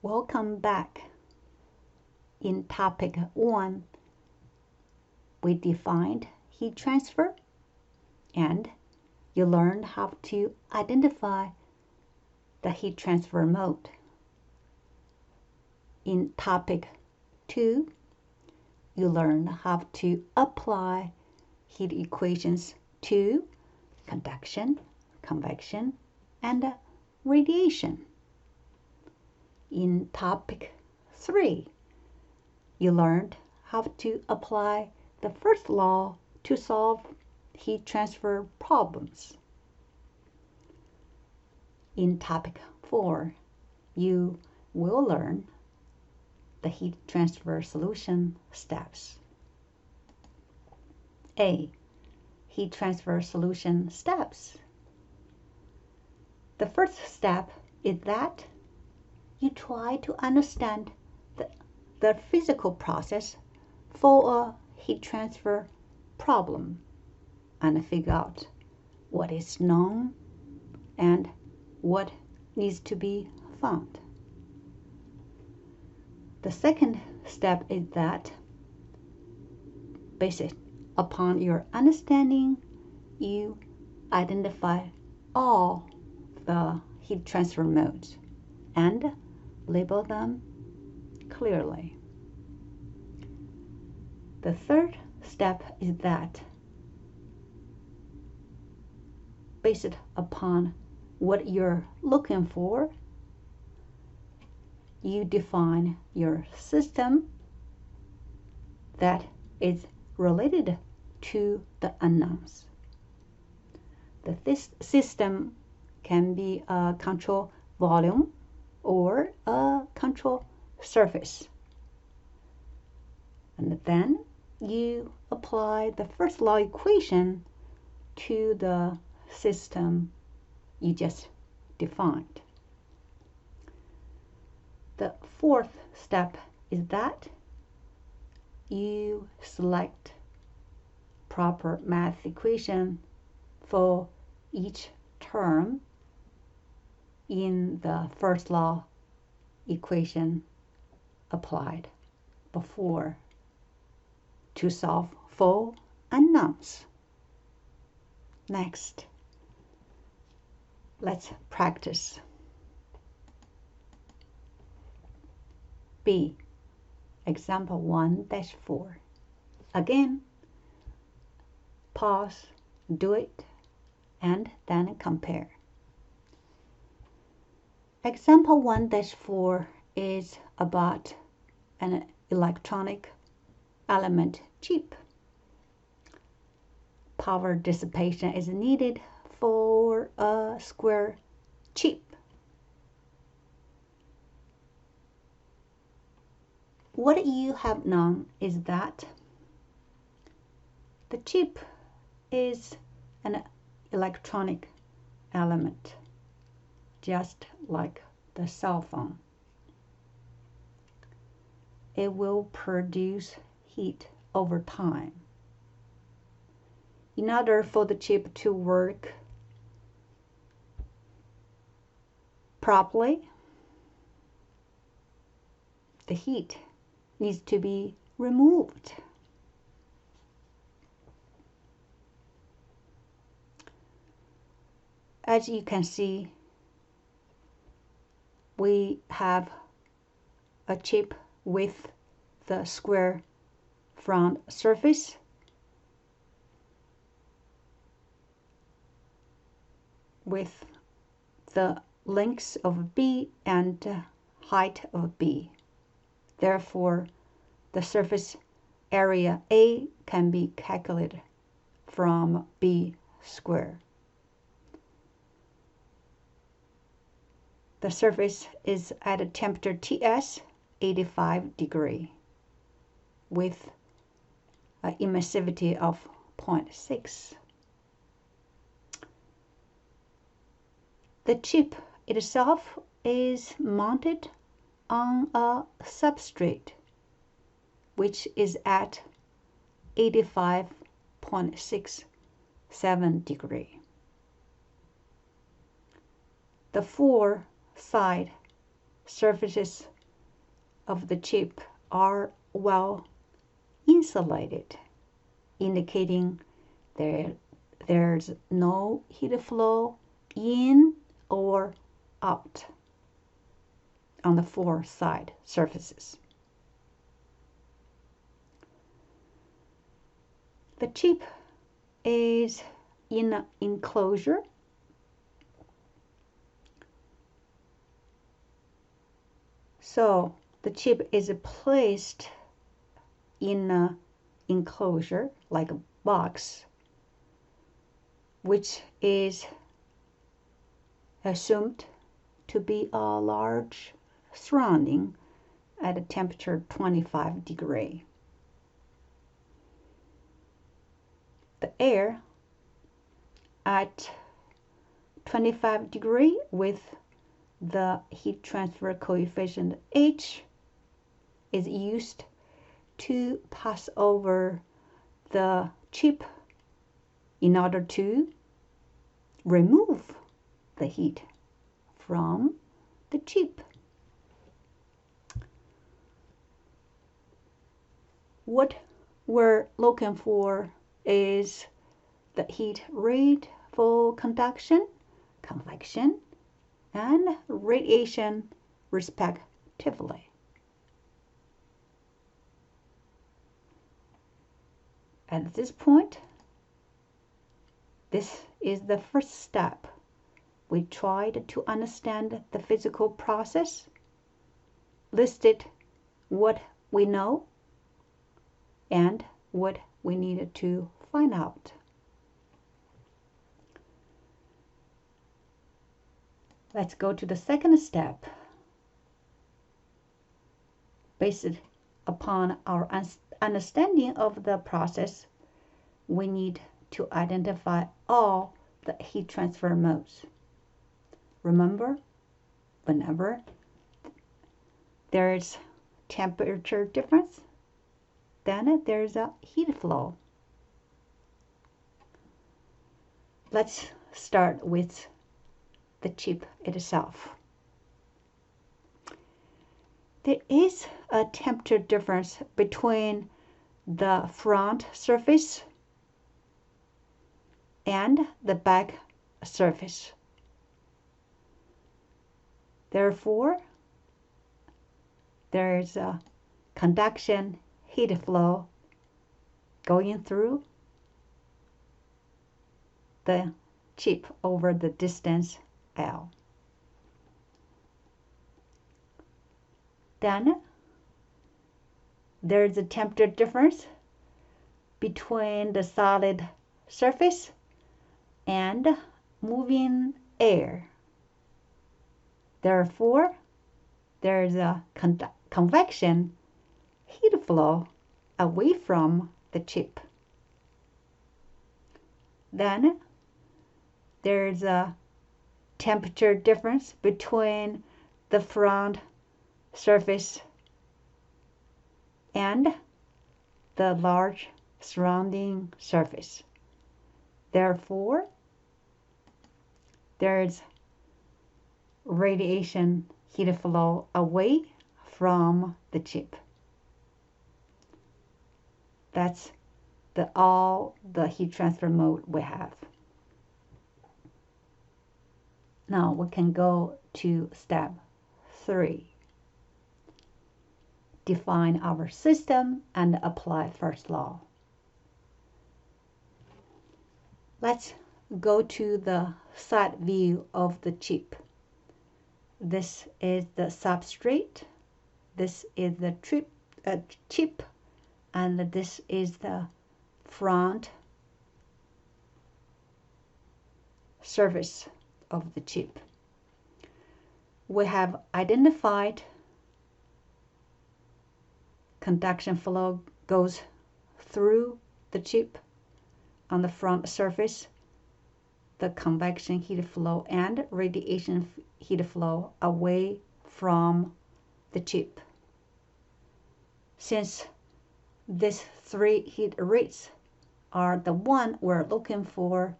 Welcome back. In topic 1, we defined heat transfer and you learned how to identify the heat transfer mode. In topic 2, you learned how to apply heat equations to conduction, convection, and radiation. In topic 3, you learned how to apply the first law to solve heat transfer problems. In topic 4, you will learn the heat transfer solution steps. A. Heat transfer solution steps. The first step is that you try to understand the physical process for a heat transfer problem and figure out what is known and what needs to be found. The second step is that, based upon your understanding, you identify all the heat transfer modes and label them clearly. The third step is that, based upon what you're looking for, you define your system that is related to the unknowns. This system can be a control volume or a control surface. And then you apply the first law equation to the system you just defined. The fourth step is that you select proper math equation for each term in the first law equation applied before to solve for unknowns. Next, let's practice. B. Example 1-4. Again, pause, do it, and then compare. Example 1-4 is about an electronic element chip. Power dissipation is needed for a square chip. What you have known is that the chip is an electronic element, just like the cell phone. It will produce heat over time. In order for the chip to work properly, the heat needs to be removed. As you can see, we have a chip with the square front surface with the length of B and height of B. Therefore, the surface area A can be calculated from B squared. The surface is at a temperature Ts 85 degrees with an emissivity of 0.6. The chip itself is mounted on a substrate which is at 85.67 degrees. The four side surfaces of the chip are well insulated, indicating there's no heat flow in or out on the four side surfaces. The chip is in an enclosure. So the chip is placed in an enclosure like a box, which is assumed to be a large surrounding at a temperature 25 degrees. The air at 25 degrees with the heat transfer coefficient H is used to pass over the chip in order to remove the heat from the chip. What we're looking for is the heat rate for conduction, convection, and radiation respectively. At this point, this is the first step. We tried to understand the physical process, listed what we know and what we needed to find out. Let's go to the second step. Based upon our understanding of the process, we need to identify all the heat transfer modes. Remember, whenever there is temperature difference, then there's a heat flow. Let's start with the chip itself. There is a temperature difference between the front surface and the back surface. Therefore, there is a conduction heat flow going through the chip over the distance L. Then there's a temperature difference between the solid surface and moving air. Therefore, there's a convection heat flow away from the chip. Then there's a temperature difference between the front surface and the large surrounding surface. Therefore, there's radiation heat flow away from the chip. That's all the heat transfer mode we have. Now we can go to step 3. Define our system and apply first law. Let's go to the side view of the chip. This is the substrate, this is the chip, and this is the front surface of the chip. We have identified conduction flow goes through the chip on the front surface, the convection heat flow and radiation heat flow away from the chip. Since these 3 heat rates are the one we're looking for,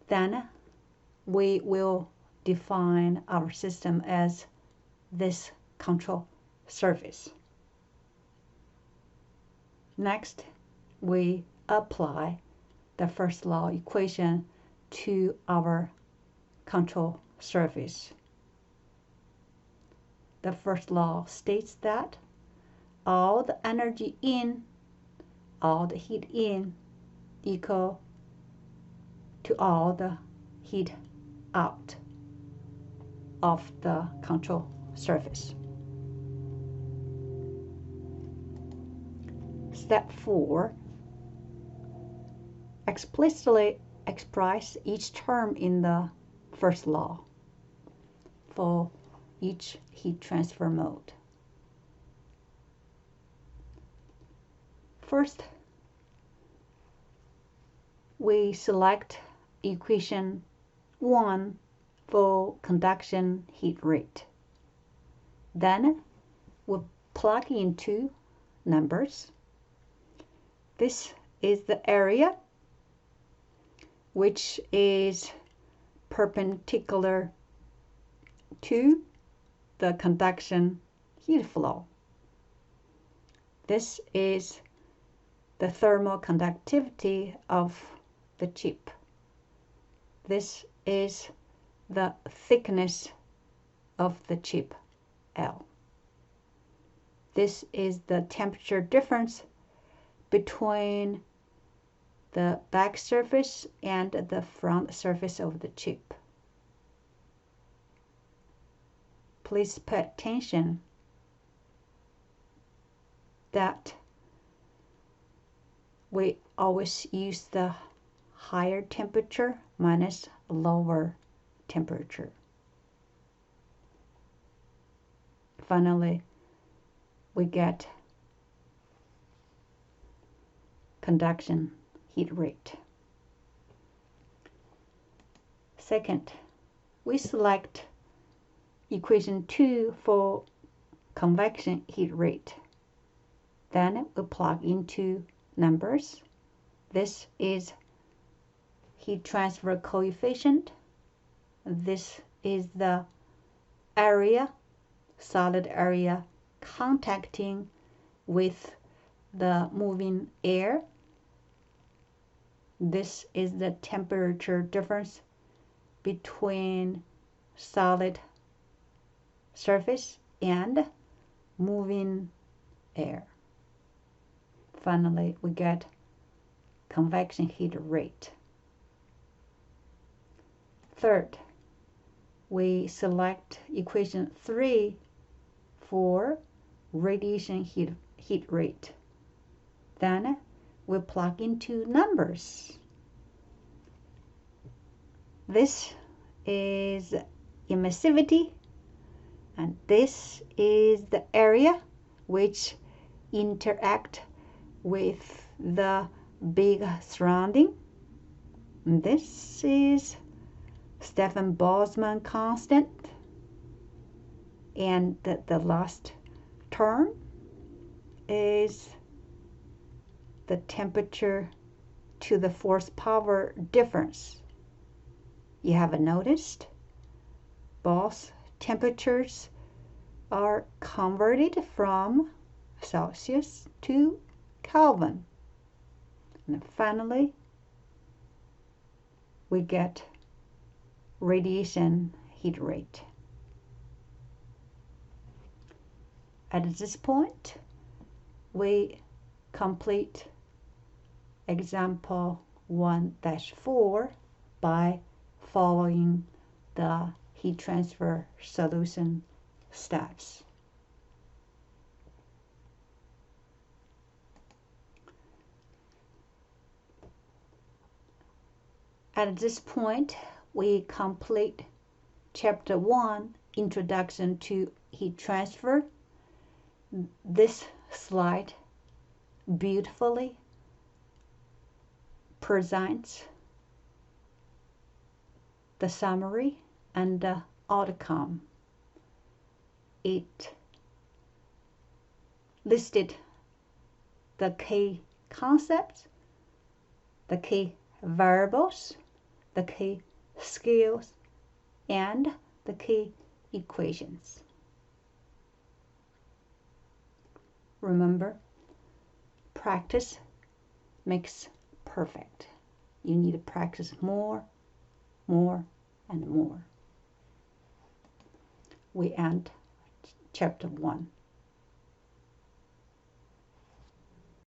then we will define our system as this control surface. Next, we apply the first law equation to our control surface. The first law states that all the energy in, all the heat in, equal to all the heat out of the control surface. Step 4. Explicitly express each term in the first law for each heat transfer mode. First, we select equation 1 for conduction heat rate. Then we plug in two numbers. This is the area which is perpendicular to the conduction heat flow. This is the thermal conductivity of the chip. This is the thickness of the chip, L. This is the temperature difference between the back surface and the front surface of the chip. Please pay attention that we always use the higher temperature minus lower temperature. Finally, we get conduction heat rate. Second, we select equation 2 for convection heat rate. Then we plug into numbers. This is heat transfer coefficient. This is the area, solid area, contacting with the moving air. This is the temperature difference between solid surface and moving air. Finally, we get convection heat rate. Third, we select equation 3 for radiation heat rate. Then we plug into numbers. This is emissivity, and this is the area which interact with the big surrounding. And this is Stefan Boltzmann constant, and the last term is the temperature to the force power difference. You have noticed both temperatures are converted from Celsius to Kelvin. And finally, we get radiation heat rate. At this point, we complete example 1-4 by following the heat transfer solution steps. At this point, we complete Chapter 1, Introduction to Heat Transfer. This slide beautifully presents the summary and the outcome. It listed the key concepts, the key variables, the key skills, and the key equations. Remember, practice makes perfect. You need to practice more, and more. We end chapter 1.